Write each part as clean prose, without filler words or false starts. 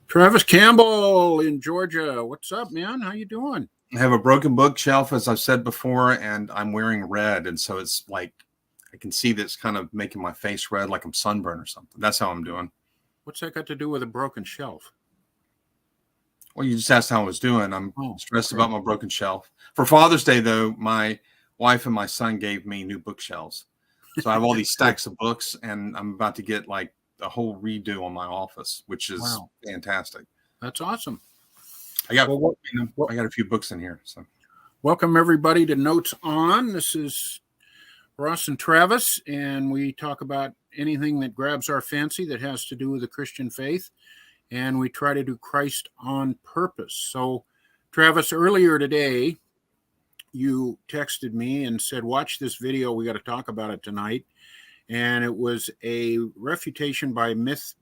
Travis Campbell in Georgia. What's up, man? How you doing? I have a broken bookshelf, as I've said before, and I'm wearing red. And so it's like I can see that's kind of making my face red, like I'm sunburned or something. That's how I'm doing. What's that got to do with a broken shelf? Well, you just asked how I was doing. I'm stressed about my broken shelf. For Father's Day, though, my wife and my son gave me new bookshelves. So I have all these stacks of books, and I'm about to get like a whole redo on my office, which is fantastic. That's awesome. I got a few books in here. So welcome everybody to Notes On. This is Ross and Travis, and we talk about anything that grabs our fancy that has to do with the Christian faith, and we try to do Christ on purpose. So, Travis, earlier today, you texted me and said, watch this video. We got to talk about it tonight. And it was a refutation by Mythvision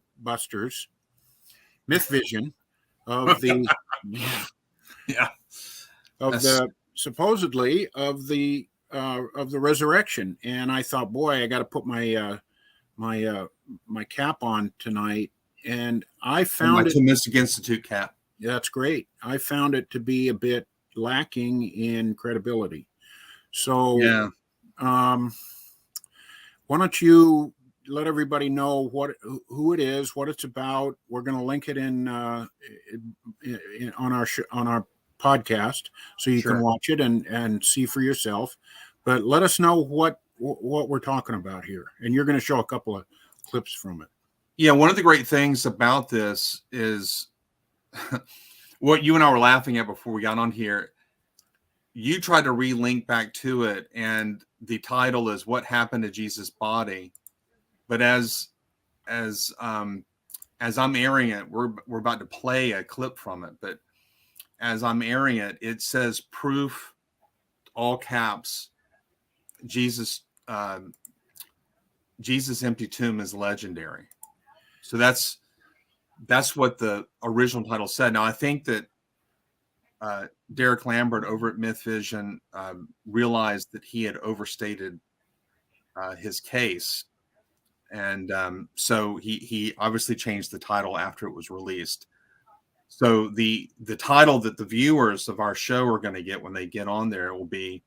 of the supposedly of the resurrection. And I thought, boy, I got to put my my cap on tonight. And I found my Two Mystic Institute cap. That's great. I found it to be a bit lacking in credibility. So why don't you let everybody know who it is, what it's about? We're going to link it in on our podcast, so you can watch it and see for yourself. But let us know what we're talking about here, and you're going to show a couple of clips from it. Yeah, one of the great things about this is what you and I were laughing at before we got on here. You tried to relink back to it, and the title is "What Happened to Jesus' Body." But as I'm airing it, we're about to play a clip from it. But as I'm airing it, it says proof, all caps. Jesus' empty tomb is legendary. So that's what the original title said. Now I think that Derek Lambert over at Mythvision realized that he had overstated his case, and so he obviously changed the title after it was released. So the title that the viewers of our show are going to get when they get on there will be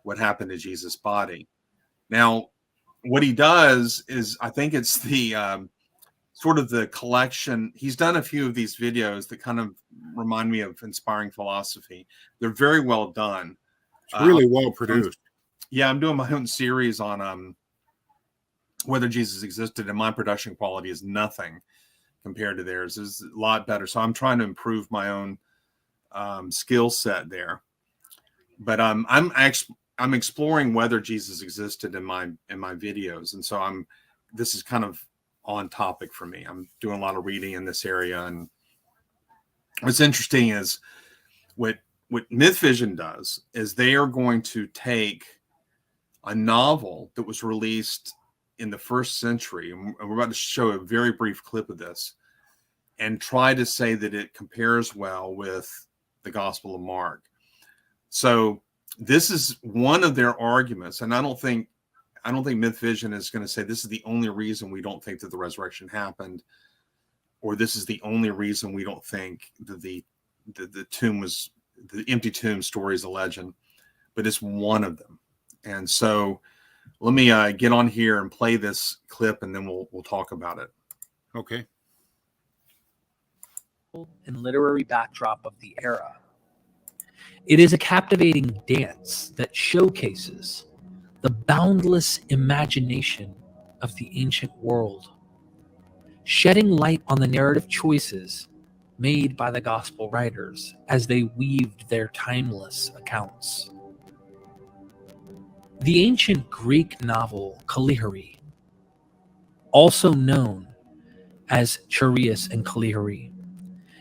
"What Happened to Jesus' Body." Now, what he does is, I think it's the sort of the collection. He's done a few of these videos that kind of remind me of Inspiring Philosophy. They're very well done. It's really well produced. Yeah, I'm doing my own series on whether Jesus existed, and my production quality is nothing compared to theirs. It's a lot better. So I'm trying to improve my own skill set there. But I'm exploring whether Jesus existed in my videos, and so this is kind of on topic for me. I'm doing a lot of reading in this area, and what's interesting is what Mythvision does is they are going to take a novel that was released in the 1st century, and we're about to show a very brief clip of this, and try to say that it compares well with the Gospel of Mark. So this is one of their arguments, and I don't think Mythvision is going to say this is the only reason we don't think that the resurrection happened, or this is the only reason we don't think that the empty tomb story is a legend, but it's one of them. And so let me get on here and play this clip, and then we'll talk about it. Okay. And literary backdrop of the era. It is a captivating dance that showcases the boundless imagination of the ancient world, shedding light on the narrative choices made by the gospel writers as they weaved their timeless accounts. The ancient Greek novel Kalihari, also known as Chaereas and Kalihari,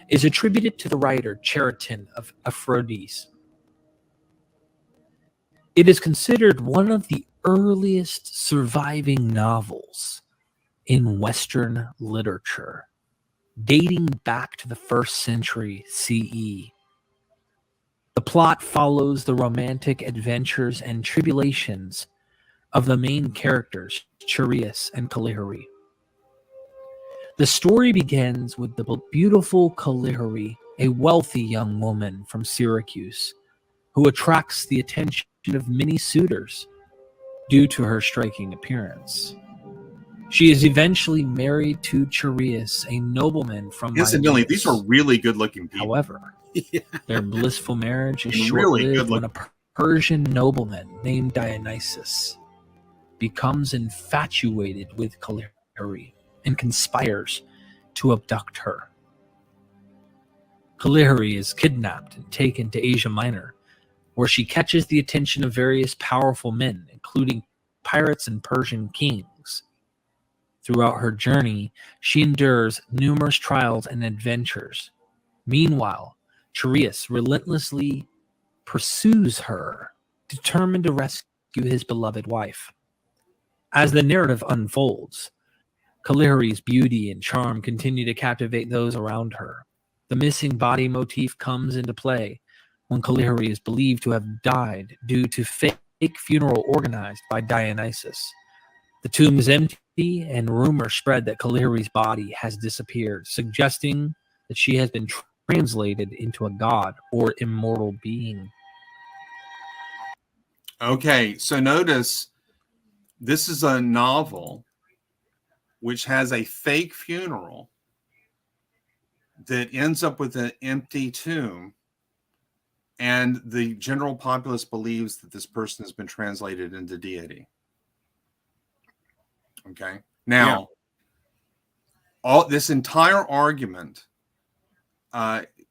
is attributed to the writer Chariton of Aphrodite. It is considered one of the earliest surviving novels in Western literature, dating back to the 1st century CE. The plot follows the romantic adventures and tribulations of the main characters, Chaereas and Kalihari. The story begins with the beautiful Calihari, a wealthy young woman from Syracuse, who attracts the attention of many suitors due to her striking appearance. She is eventually married to Chareas, a nobleman from Incidentally, these are Miletus. really good-looking people. However, their blissful marriage is Really short-lived good when a Persian nobleman named Dionysus becomes infatuated with Calihari and conspires to abduct her. Calihari is kidnapped and taken to Asia Minor, where she catches the attention of various powerful men, including pirates and Persian kings. Throughout her journey, she endures numerous trials and adventures. Meanwhile, Chareas relentlessly pursues her, determined to rescue his beloved wife. As the narrative unfolds, Calihari's beauty and charm continue to captivate those around her. The missing body motif comes into play when Calihari is believed to have died due to fake funeral organized by Dionysus. The tomb is empty, and rumors spread that Calihari's body has disappeared, suggesting that she has been translated into a god or immortal being. Okay, so notice this is a novel which has a fake funeral that ends up with an empty tomb, and the general populace believes that this person has been translated into deity. Okay, now all this entire argument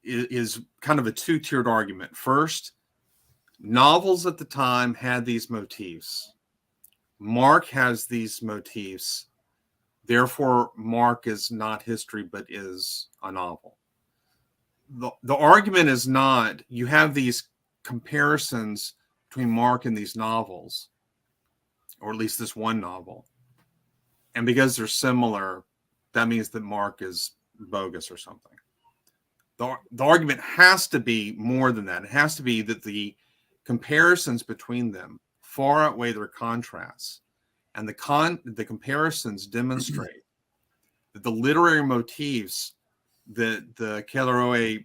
is kind of a two-tiered argument. First, novels at the time had these motifs. Mark has these motifs. Therefore, Mark is not history, but is a novel. The argument is not, you have these comparisons between Mark and these novels, or at least this one novel. And because they're similar, that means that Mark is bogus or something. The argument has to be more than that. It has to be that the comparisons between them far outweigh their contrasts. And the comparisons demonstrate that the literary motifs that the Calihari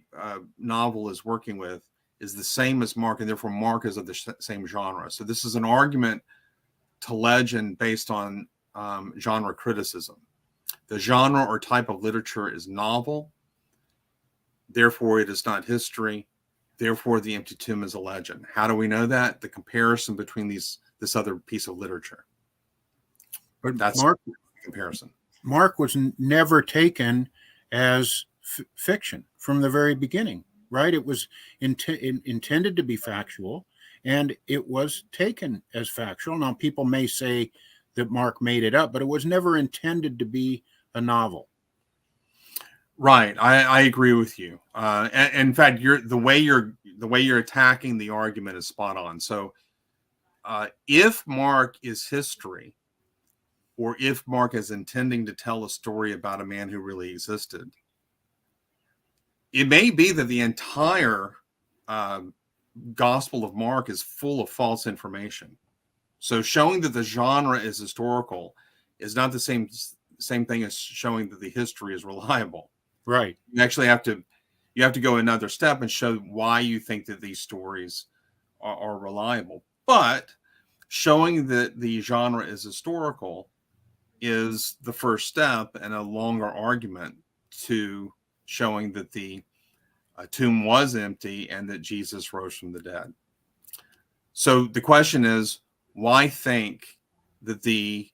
novel is working with is the same as Mark, and therefore Mark is of the same genre. So this is an argument to legend based on genre criticism. The genre or type of literature is novel. Therefore, it is not history. Therefore, the empty tomb is a legend. How do we know that? The comparison between this other piece of literature. But That's Mark, the comparison. Mark was never taken as fiction from the very beginning, right? It was intended to be factual, and it was taken as factual. Now, people may say that Mark made it up, but it was never intended to be a novel. Right, I agree with you. And in fact, the way you're attacking the argument is spot on. So, if Mark is history, or if Mark is intending to tell a story about a man who really existed, it may be that the entire Gospel of Mark is full of false information. So, showing that the genre is historical is not the same thing as showing that the history is reliable. Right. You actually have to go another step and show why you think that these stories are reliable. But showing that the genre is historical is the first step in a longer argument to showing that the tomb was empty and that Jesus rose from the dead. So the question is, why think that the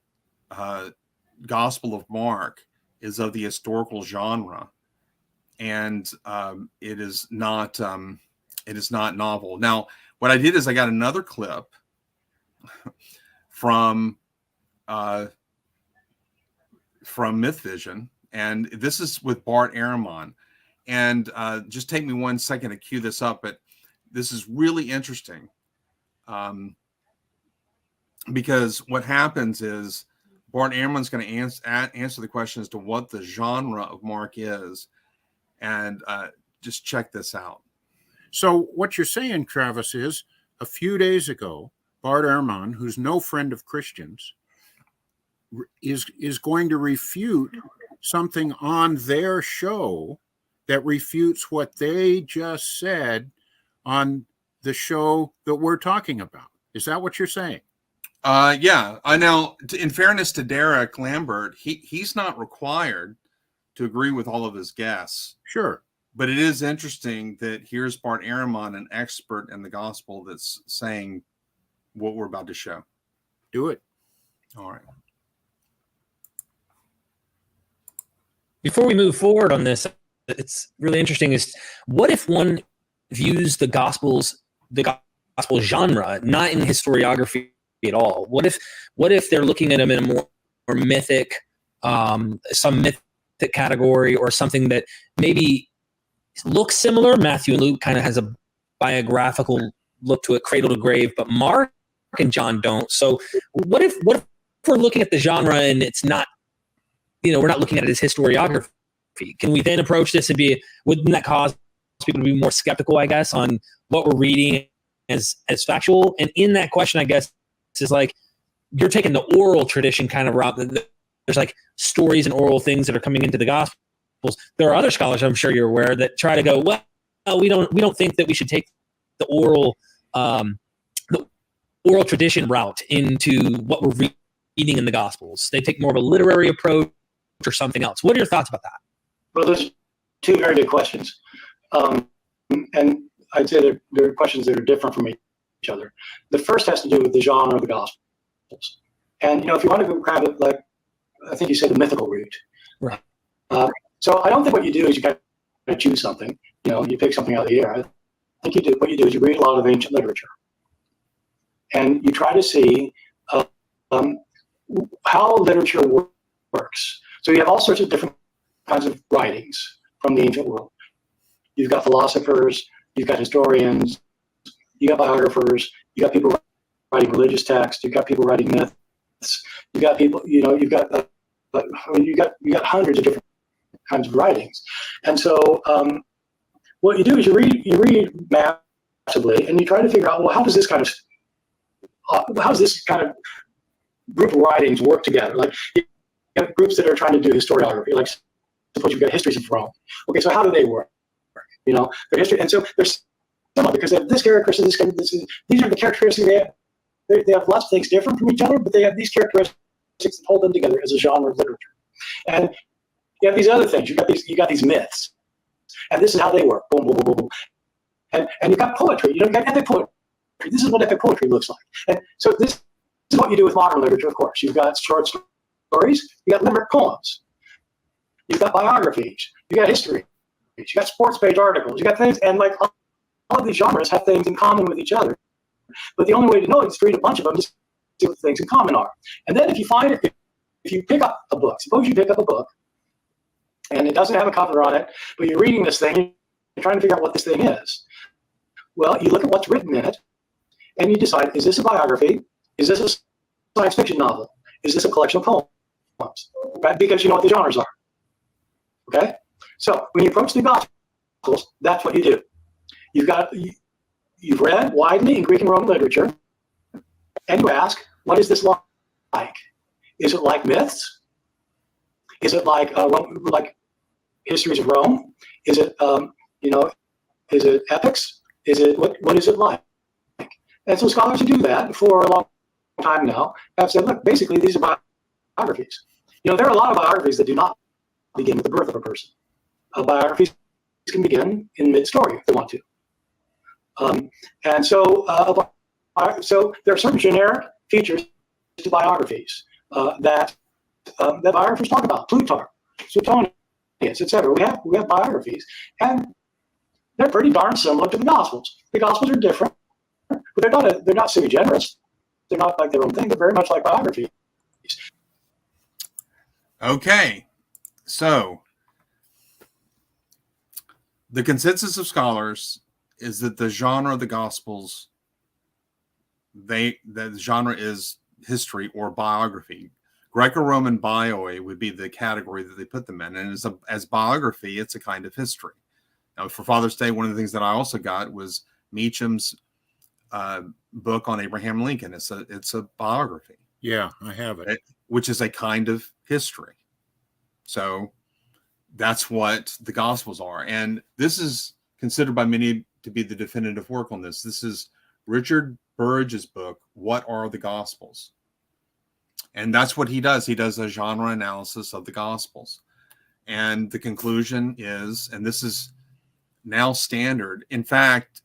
Gospel of Mark is of the historical genre, and it is not novel? Now, what I did is I got another clip from Mythvision, and this is with Bart Ehrman. And just take me 1 second to cue this up, but this is really interesting because what happens is Bart Ehrman's going to answer the question as to what the genre of Mark is, and just check this out. So what you're saying, Travis, is a few days ago, Bart Ehrman, who's no friend of Christians, is going to refute something on their show that refutes what they just said on the show that we're talking about. Is that what you're saying? Yeah. I know. In fairness to Derek Lambert, he's not required to agree with all of his guests. Sure. But it is interesting that here's Bart Ehrman, an expert in the gospel, that's saying what we're about to show. Do it. All right. Before we move forward on this, it's really interesting is what if one views the gospel genre not in historiography at all? What if they're looking at them in a more mythic, some mythic category, or something that maybe looks similar? Matthew and Luke kind of has a biographical look to it, cradle to grave, but Mark and John don't. So what if we're looking at the genre and it's not, we're not looking at it as historiography? Can we then approach this and wouldn't that cause people to be more skeptical, I guess, on what we're reading as factual? And in that question, I guess, is like, you're taking the oral tradition kind of route. There's like stories and oral things that are coming into the Gospels. There are other scholars, I'm sure you're aware, that try to go, well, we don't think that we should take the oral tradition route into what we're reading in the Gospels. They take more of a literary approach or something else. What are your thoughts about that? Well, those are two very good questions. And I'd say they're questions that are different from each other. The first has to do with the genre of the Gospels. And, if you want to go grab it, like, I think you said the mythical route. Right. So I don't think what you do is you got to choose something. You pick something out of the air. I think what you do is you read a lot of ancient literature. And you try to see how literature works. So you have all sorts of different kinds of writings from the ancient world. You've got philosophers, you've got historians, you got biographers, you got people writing religious texts, you've got people writing myths, you got people, you've got hundreds of different kinds of writings. And so what you do is you read massively, and you try to figure out, well, how does this kind of group of writings work together? Like, you have groups that are trying to do historiography, like suppose you've got histories of Rome. Okay, so how do they work? Their history, and so there's some because they have this characteristic, these are the characteristics they have. They have lots of things different from each other, but they have these characteristics that hold them together as a genre of literature. And you have these other things. You got these myths, and this is how they work. Boom, boom, boom, boom, boom. And you've got poetry. You've got epic poetry. This is what epic poetry looks like. And so this is what you do with modern literature. Of course, you've got short stories. You got limerick poems. You've got biographies. You got history. You got sports page articles. You got things, and like all of these genres have things in common with each other. But the only way to know it is to read a bunch of them to see what the things in common are. And then if you pick up a book, suppose you pick up a book, and it doesn't have a cover on it, but you're reading this thing, you're trying to figure out what this thing is. Well, you look at what's written in it, and you decide, is this a biography? Is this a science fiction novel? Is this a collection of poems? Right? Because you know what the genres are. Okay? So when you approach the Gospels, that's what you do. You've read widely in Greek and Roman literature, and you ask, what is this like? Is it like myths? Is it like histories of Rome? Is it is it epics? Is it what is it like? And so scholars who do that for a long time now have said, look, basically these are biographies. There are a lot of biographies that do not begin with the birth of a person. Biographies can begin in mid-story if they want to. And so there are certain generic features to biographies that biographers talk about. Plutarch, Suetonius, etc. We have biographies, and they're pretty darn similar to the Gospels. The Gospels are different, but they're not sui generis. They're not like their own thing. They're very much like biographies. Okay, so the consensus of scholars is that the genre of the Gospels, the genre is history or biography. Greco-Roman bioi would be the category that they put them in, and as biography, it's a kind of history. Now, for Father's Day, one of the things that I also got was Meacham's book on Abraham Lincoln. It's a biography. Yeah, I have it. Which is a kind of history. So that's what the Gospels are. And this is considered by many to be the definitive work on this. This is Richard Burridge's book, What Are the Gospels? And that's what he does. He does a genre analysis of the Gospels. And the conclusion is, and this is now standard. In fact,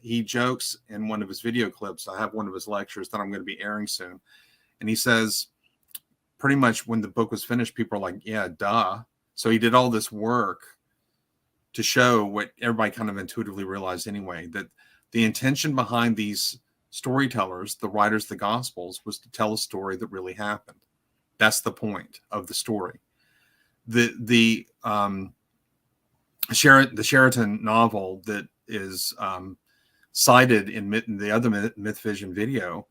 he jokes in one of his video clips. I have one of his lectures that I'm going to be airing soon. And he says, pretty much when the book was finished, people are like, yeah, duh. So he did all this work to show what everybody kind of intuitively realized anyway, that the intention behind these storytellers, the writers of the Gospels, was to tell a story that really happened. That's the point of the story. The Sheraton novel that is cited in the other Mythvision video,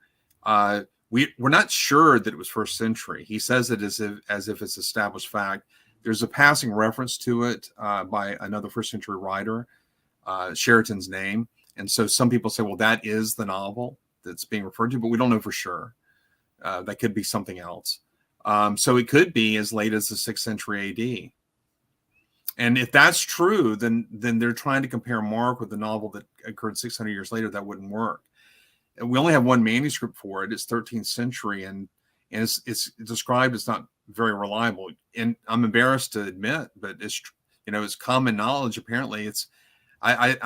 we're not sure that it was first century. He says it as if it's established fact. There's a passing reference to it by another first century writer, Sheraton's name. And so some people say, well, that is the novel that's being referred to, but we don't know for sure. That could be something else. So it could be as late as the 6th century AD. And if that's true, then they're trying to compare Mark with the novel that occurred 600 years later. That wouldn't work. And we only have one manuscript for it. It's 13th century, and it's described as not very reliable. And I'm embarrassed to admit, but it's common knowledge. Apparently, I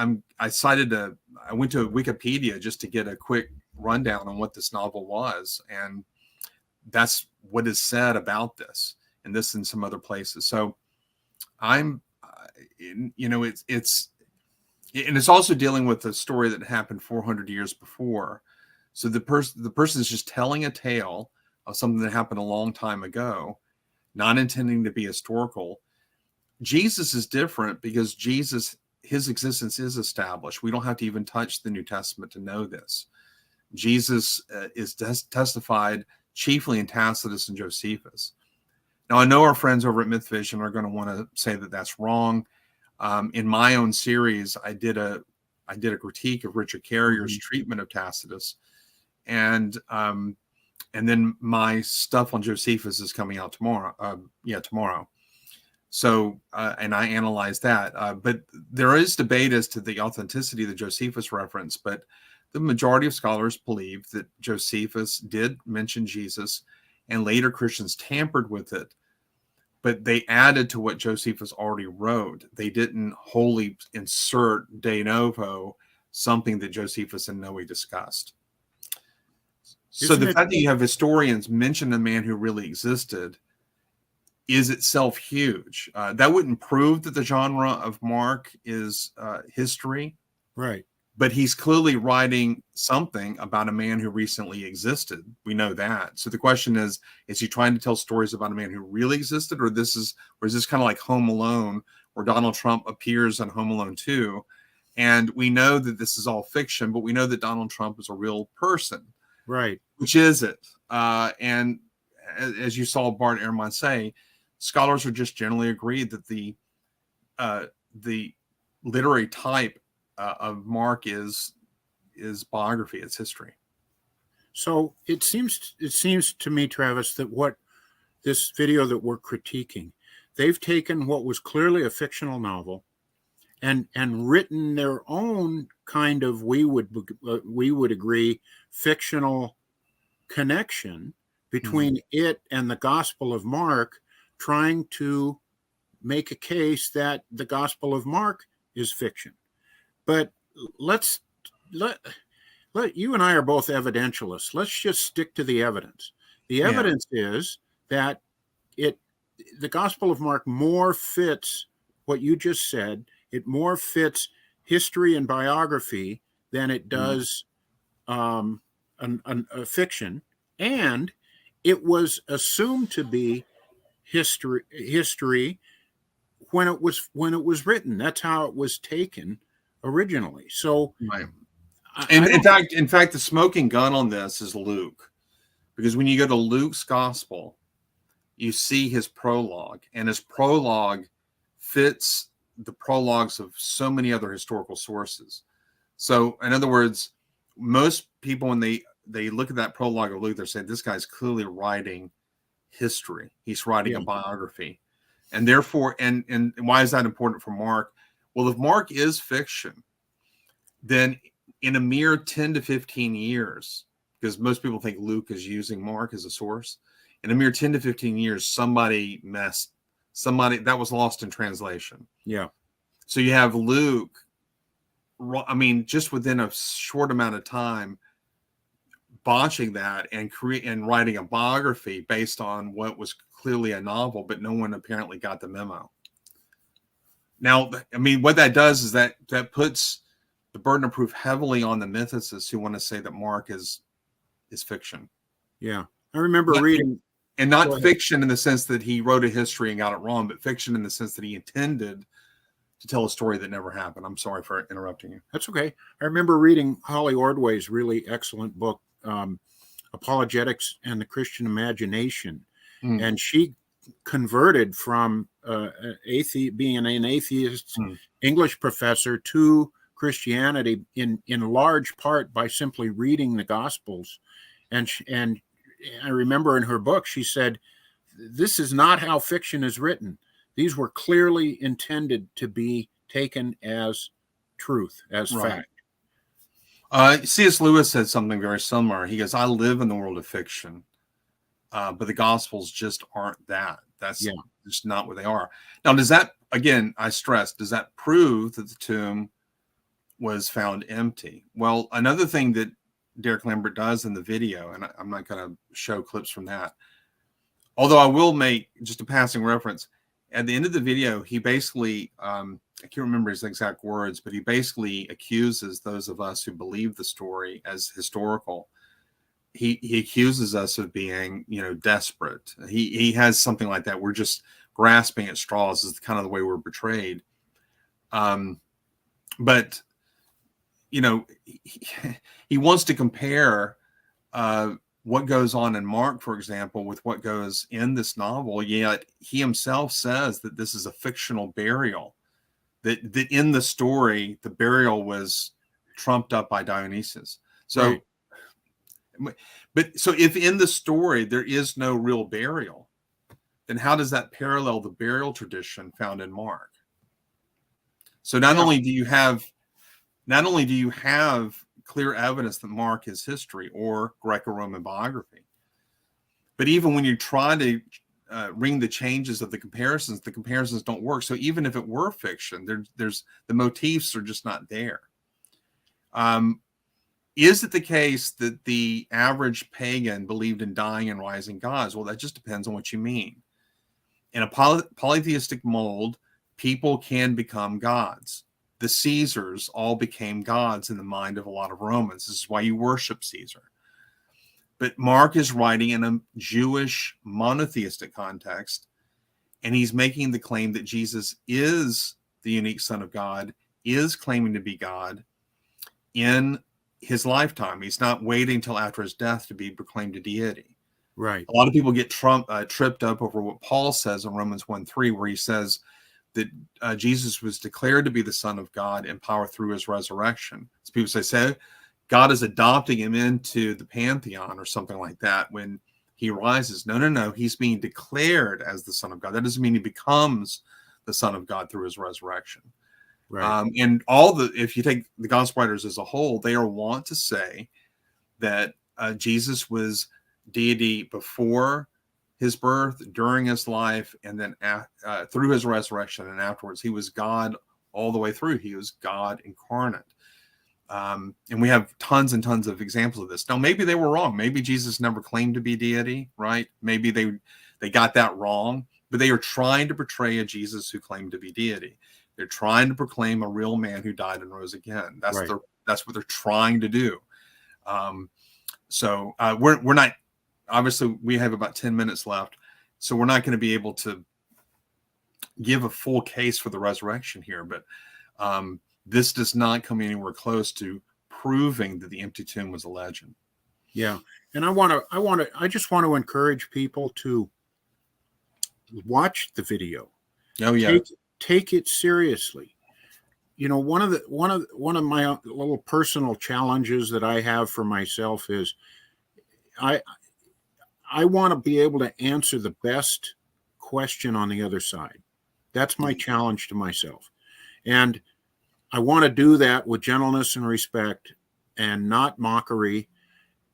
went to Wikipedia just to get a quick rundown on what this novel was, and that's what is said about this, and this in some other places. So it's also dealing with a story that happened 400 years before. So the person is just telling a tale of something that happened a long time ago, not intending to be historical. Jesus is different because his existence is established. We don't have to even touch the New Testament to know this. Jesus is testified chiefly in Tacitus and Josephus. Now, I know our friends over at Mythvision are going to want to say that that's wrong. In my own series, I did a critique of Richard Carrier's treatment of Tacitus, and then my stuff on Josephus is coming out tomorrow. Tomorrow. So, and I analyzed that. But there is debate as to the authenticity of the Josephus reference, but the majority of scholars believe that Josephus did mention Jesus, and later Christians tampered with it, but they added to what Josephus already wrote. They didn't wholly insert de novo something that Josephus and Noe discussed. So the fact that you have historians mention a man who really existed is itself huge. That wouldn't prove that the genre of Mark is history. Right. But he's clearly writing something about a man who recently existed. We know that. So the question is he trying to tell stories about a man who really existed, or is this kind of like Home Alone, where Donald Trump appears in Home Alone 2? And we know that this is all fiction, but we know that Donald Trump is a real person. Right. Which is it? And as you saw Bart Ehrman say, scholars are just generally agreed that the literary type of Mark is biography, it's history. So it seems to me, Travis, that what this video that we're critiquing, they've taken what was clearly a fictional novel and written their own kind of, we would agree, fictional connection between it and the Gospel of Mark, trying to make a case that the Gospel of Mark is fiction. But let you and I are both evidentialists. Let's just stick to the evidence. The evidence is that the Gospel of Mark more fits what you just said. It more fits history and biography than it does a fiction, and it was assumed to be history when it was written. That's how it was taken originally. So, right. In fact, the smoking gun on this is Luke, because when you go to Luke's gospel, you see his prologue, and his prologue fits the prologues of so many other historical sources. So, in other words, most people, when they look at that prologue of Luke, they're saying this guy's clearly writing history. He's writing a biography. And therefore, and why is that important for Mark? Well, if Mark is fiction, then in a mere 10 to 15 years, because most people think Luke is using Mark as a source, in a mere 10 to 15 years, somebody that was lost in translation. Yeah. So you have Luke, I mean, just within a short amount of time, botching that and writing a biography based on what was clearly a novel, but no one apparently got the memo. Now, I mean, what that does is that puts the burden of proof heavily on the mythicists who want to say that Mark is fiction. Yeah. I remember reading. And not fiction in the sense that he wrote a history and got it wrong, but fiction in the sense that he intended to tell a story that never happened. I'm sorry for interrupting you. That's okay. I remember reading Holly Ordway's really excellent book, Apologetics and the Christian Imagination. And she converted from being an atheist English professor to Christianity in large part by simply reading the Gospels. And I remember in her book, she said, this is not how fiction is written. These were clearly intended to be taken as truth, as fact. C.S. Lewis said something very similar. He goes, I live in the world of fiction, but the Gospels just aren't that. That's just not what they are. Now, does that, again, I stress, does that prove that the tomb was found empty? Well, another thing that Derek Lambert does in the video, and I'm not going to show clips from that, although I will make just a passing reference. At the end of the video, he basically, I can't remember his exact words, but he basically accuses those of us who believe the story as historical. He accuses us of being, desperate. He has something like that. We're just grasping at straws is kind of the way we're portrayed. But he wants to compare what goes on in Mark, for example, with what goes in this novel. Yet he himself says that this is a fictional burial, that in the story, the burial was trumped up by Dionysus. So, so if in the story there is no real burial, then how does that parallel the burial tradition found in Mark? So not only do you have clear evidence that Mark is history or Greco-Roman biography, but even when you try to ring the changes of the comparisons don't work. So even if it were fiction, there's the motifs are just not there. Is it the case that the average pagan believed in dying and rising gods? Well, that just depends on what you mean. In a polytheistic mold, people can become gods. The Caesars all became gods in the mind of a lot of Romans. This is why you worship Caesar. But Mark is writing in a Jewish monotheistic context, and he's making the claim that Jesus is the unique Son of God, is claiming to be God in his lifetime. He's not waiting until after his death to be proclaimed a deity. Right. A lot of people get tripped up over what Paul says in Romans 1:3, where he says that Jesus was declared to be the Son of God in power through his resurrection. So people say God is adopting him into the pantheon or something like that when he rises. No. He's being declared as the Son of God. That doesn't mean he becomes the Son of God through his resurrection. Right. And if you take the gospel writers as a whole, they are wont to say that Jesus was deity before his birth, during his life, and then through his resurrection and afterwards. He was God all the way through. He was God incarnate. And we have tons and tons of examples of this. Now, maybe they were wrong. Maybe Jesus never claimed to be deity, right? Maybe they got that wrong, but they are trying to portray a Jesus who claimed to be deity. They're trying to proclaim a real man who died and rose again. That's what they're trying to do. So we're not, obviously we have about 10 minutes left, so we're not going to be able to give a full case for the resurrection here, but this does not come anywhere close to proving that the empty tomb was a legend. Yeah. And I just want to encourage people to watch the video. Oh yeah. Take it seriously. One of my little personal challenges that I have for myself is I want to be able to answer the best question on the other side. That's my challenge to myself. And I want to do that with gentleness and respect and not mockery,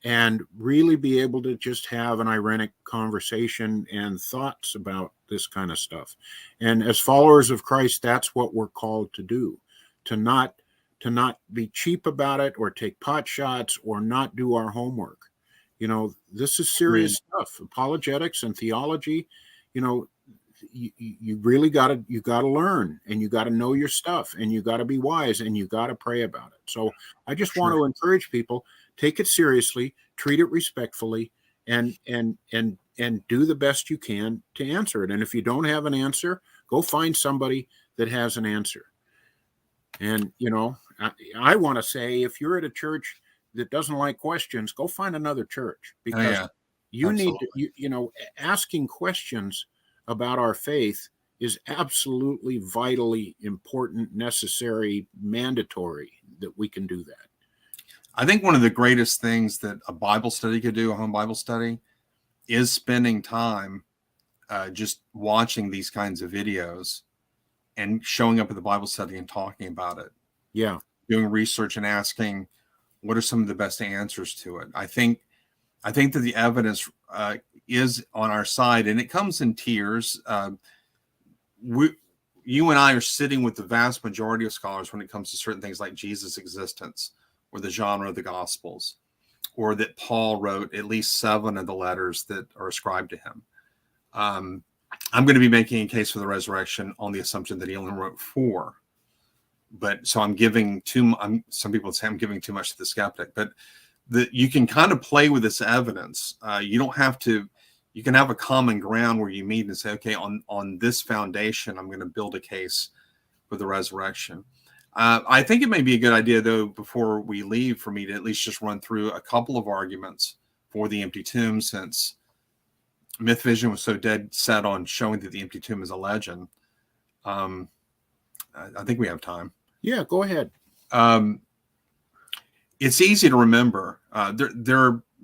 and really be able to just have an ironic conversation and thoughts about this kind of stuff. And as followers of Christ, that's what we're called to do, to not be cheap about it or take pot shots or not do our homework. You know, this is serious stuff. Apologetics and theology, you know, you really got to learn, and you got to know your stuff, and you got to be wise, and you got to pray about it. So I just want to encourage people, take it seriously, treat it respectfully, and do the best you can to answer it. And if you don't have an answer, go find somebody that has an answer. And, you know, I want to say, if you're at a church that doesn't like questions, go find another church, because you need to, you know, asking questions about our faith is absolutely vitally important, necessary, mandatory that we can do that. I think one of the greatest things that a Bible study could do, a home Bible study, is spending time just watching these kinds of videos and showing up at the Bible study and talking about it. Yeah. Doing research and asking, what are some of the best answers to it? I think that the evidence is on our side, and it comes in tiers. You and I are sitting with the vast majority of scholars when it comes to certain things like Jesus' existence, or the genre of the Gospels, or that Paul wrote at least 7 of the letters that are ascribed to him. I'm going to be making a case for the resurrection on the assumption that he only wrote 4. But so I'm giving some people say I'm giving too much to the skeptic, but you can kind of play with this evidence. You don't have to. You can have a common ground where you meet and say, okay, on this foundation, I'm going to build a case for the resurrection. I think it may be a good idea, though, before we leave, for me to at least just run through a couple of arguments for the empty tomb, since Mythvision was so dead set on showing that the empty tomb is a legend. I think we have time. Yeah, go ahead. It's easy to remember.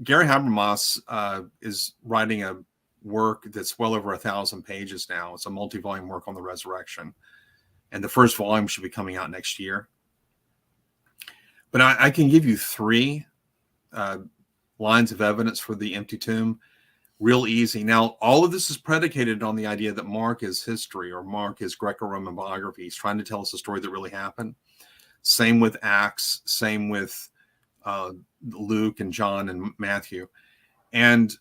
Gary Habermas is writing a work that's well over 1,000 pages now. It's a multi-volume work on the resurrection, and the first volume should be coming out next year. But I can give you 3 lines of evidence for the empty tomb, real easy. Now, all of this is predicated on the idea that Mark is history, or Mark is Greco-Roman biography. He's trying to tell us a story that really happened. Same with Acts, same with Luke and John and Matthew. And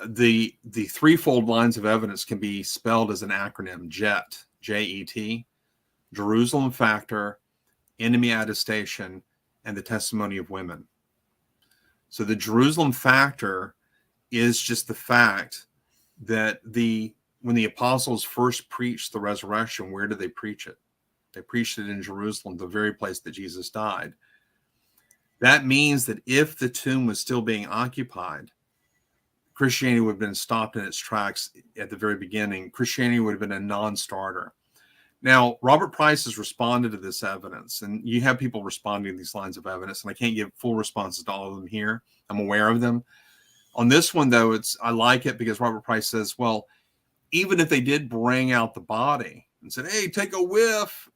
the threefold lines of evidence can be spelled as an acronym: JET, J-E-T, Jerusalem factor, enemy attestation, and the testimony of women. So the Jerusalem factor is just the fact that when the apostles first preached the resurrection, where did they preach it? They preached it in Jerusalem, the very place that Jesus died. That means that if the tomb was still being occupied, Christianity would have been stopped in its tracks at the very beginning. Christianity would have been a non-starter. Now, Robert Price has responded to this evidence, and you have people responding to these lines of evidence, and I can't give full responses to all of them here. I'm aware of them. On this one, though, I like it because Robert Price says, well, even if they did bring out the body and said, hey, take a whiff,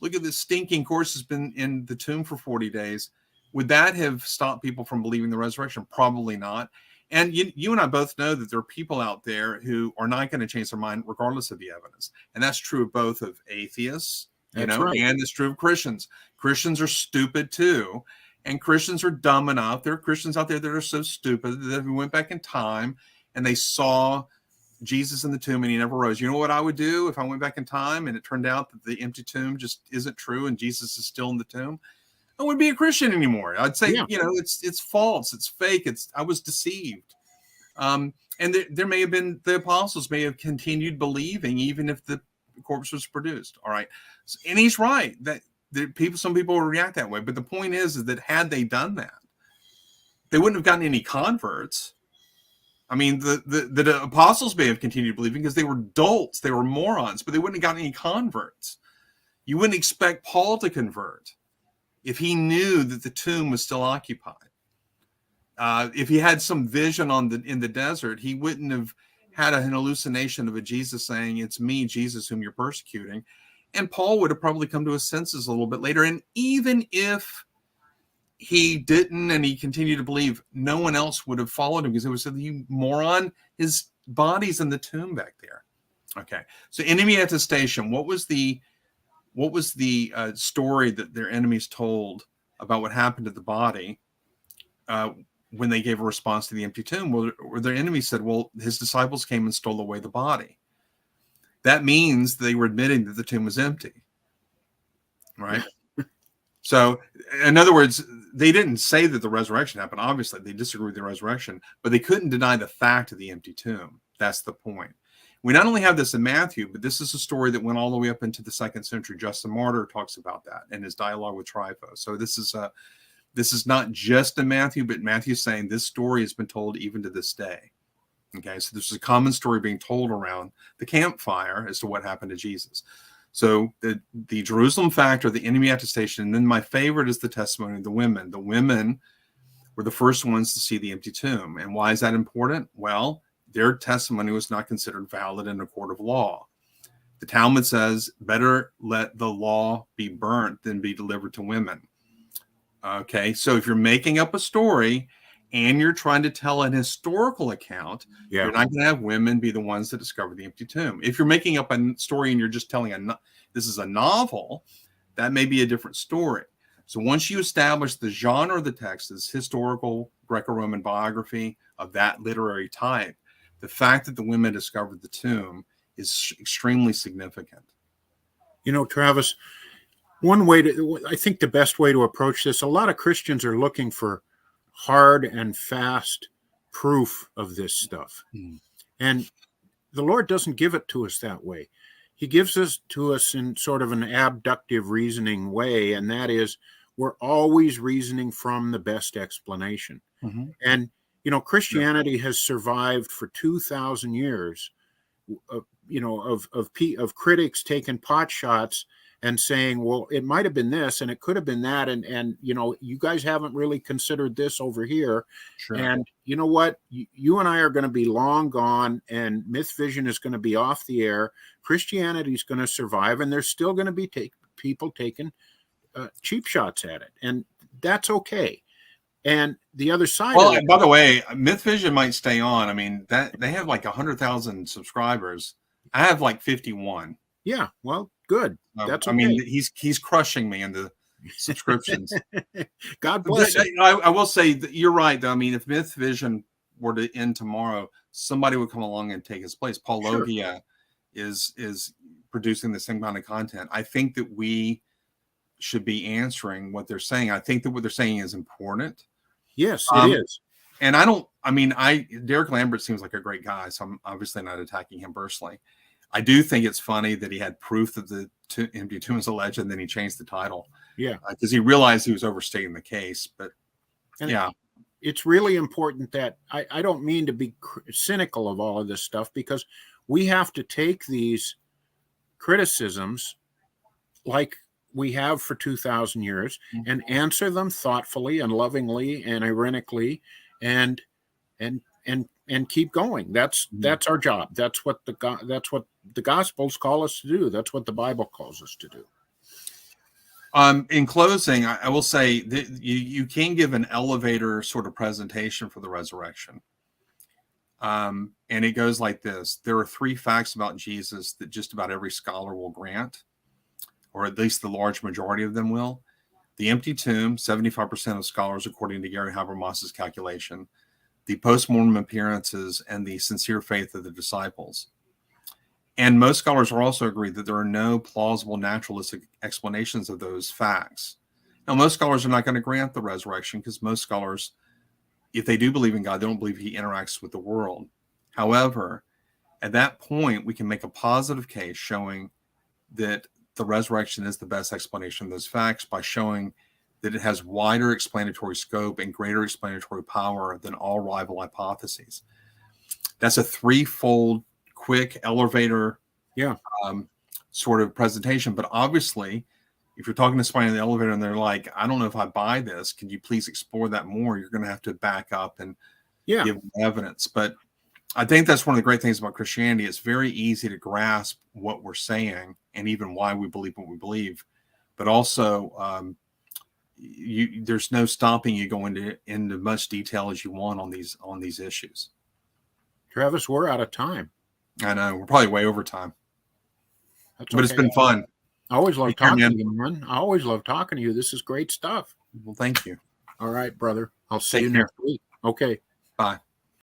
look at this stinking corpse has been in the tomb for 40 days. Would that have stopped people from believing the resurrection? Probably not. And you and I both know that there are people out there who are not going to change their mind regardless of the evidence. And that's true of both of atheists, right, and it's true of Christians. Christians are stupid too. And Christians are dumb enough. There are Christians out there that are so stupid that if we went back in time and they saw Jesus in the tomb and he never rose, you know what I would do if I went back in time and it turned out that the empty tomb just isn't true and Jesus is still in the tomb? I wouldn't be a Christian anymore. I'd say, it's false. It's fake. I was deceived. And there may have been, the apostles may have continued believing even if the corpse was produced. All right. So, and he's right that some people will react that way. But the point is that had they done that, they wouldn't have gotten any converts. I mean, the apostles may have continued believing because they were dolts, they were morons, but they wouldn't have gotten any converts. You wouldn't expect Paul to convert if he knew that the tomb was still occupied. If he had some vision in the desert, he wouldn't have had an hallucination of a Jesus saying, "It's me, Jesus, whom you're persecuting." And Paul would have probably come to his senses a little bit later. And even if he didn't and he continued to believe, no one else would have followed him, because it was said, "You moron, his body's in the tomb back there." Okay, so enemy attestation. What was the story that their enemies told about what happened to the body when they gave a response to the empty tomb? Well, their enemies said, "Well, his disciples came and stole away the body." That means they were admitting that the tomb was empty, right? So, in other words, they didn't say that the resurrection happened. Obviously, they disagree with the resurrection, but they couldn't deny the fact of the empty tomb. That's the point. We not only have this in Matthew, but this is a story that went all the way up into the 2nd century. Justin Martyr talks about that in his dialogue with Trypho. So this is not just in Matthew, but Matthew's saying this story has been told even to this day. Okay, so this is a common story being told around the campfire as to what happened to Jesus. So the Jerusalem factor, the enemy attestation, and then my favorite is the testimony of the women. The women were the first ones to see the empty tomb. And why is that important? Well, their testimony was not considered valid in a court of law. The Talmud says, better let the law be burnt than be delivered to women. Okay, so if you're making up a story and you're trying to tell an historical account, you're not going to have women be the ones that discover the empty tomb. If you're making up a story and you're just telling this is a novel, that may be a different story. So once you establish the genre of the text as historical Greco-Roman biography of that literary type, the fact that the women discovered the tomb is extremely significant. You know, Travis, I think the best way to approach this, a lot of Christians are looking for hard and fast proof of this stuff. And the Lord doesn't give it to us that way. He gives it to us in sort of an abductive reasoning way, and that is we're always reasoning from the best explanation. And, you know, Christianity has survived for 2,000 years, of critics taking pot shots and saying, well, it might have been this and it could have been that. And you know, you guys haven't really considered this over here. Sure. And you know what? You and I are going to be long gone, and Mythvision is going to be off the air. Christianity is going to survive, and there's still going to be people taking cheap shots at it. And that's okay. And the other side of it, by the way, Mythvision might stay on. I mean, that they have like 100,000 subscribers. I have like 51. Yeah, well, good. That's okay. I mean, he's crushing me in the subscriptions. God bless. I will say that you're right, though. I mean, if Mythvision were to end tomorrow, somebody would come along and take his place. Paul Logia is producing the same kind of content. I think that we should be answering what they're saying. I think that what they're saying is important. Yes, it is. And Derek Lambert seems like a great guy, so I'm obviously not attacking him personally. I do think it's funny that he had proof that the empty tomb is alleged, and then he changed the title. Yeah, because he realized he was overstating the case. But it's really important that I don't mean to be cynical of all of this stuff, because we have to take these criticisms like we have for 2,000 years and answer them thoughtfully and lovingly and ironically and keep going. That's our job. That's what the Gospels call us to do. That's what the Bible calls us to do. In closing, I will say that you can give an elevator sort of presentation for the resurrection. And it goes like this. There are 3 facts about Jesus that just about every scholar will grant, or at least the large majority of them will. The empty tomb, 75% of scholars, according to Gary Habermas's calculation. The post-mortem appearances, and the sincere faith of the disciples. And most scholars are also agreed that there are no plausible naturalistic explanations of those facts. Now, most scholars are not going to grant the resurrection, because most scholars, if they do believe in God, they don't believe he interacts with the world. However, at that point, we can make a positive case showing that the resurrection is the best explanation of those facts by showing that it has wider explanatory scope and greater explanatory power than all rival hypotheses. That's a 3-fold quick elevator sort of presentation. But obviously, if you're talking to somebody in the elevator and they're like, I don't know if I buy this, can you please explore that more? You're going to have to back up and give evidence. But I think that's one of the great things about Christianity. It's very easy to grasp what we're saying and even why we believe what we believe, but also there's no stopping you going into much detail as you want on these issues. Travis, we're out of time. I know we're probably way over time, That's but it's okay. been fun. I always love Take care, talking man. to you, man. I always love talking to you. This is great stuff. Well, thank you. All right, brother. I'll see Take you care. next week. Okay. Bye.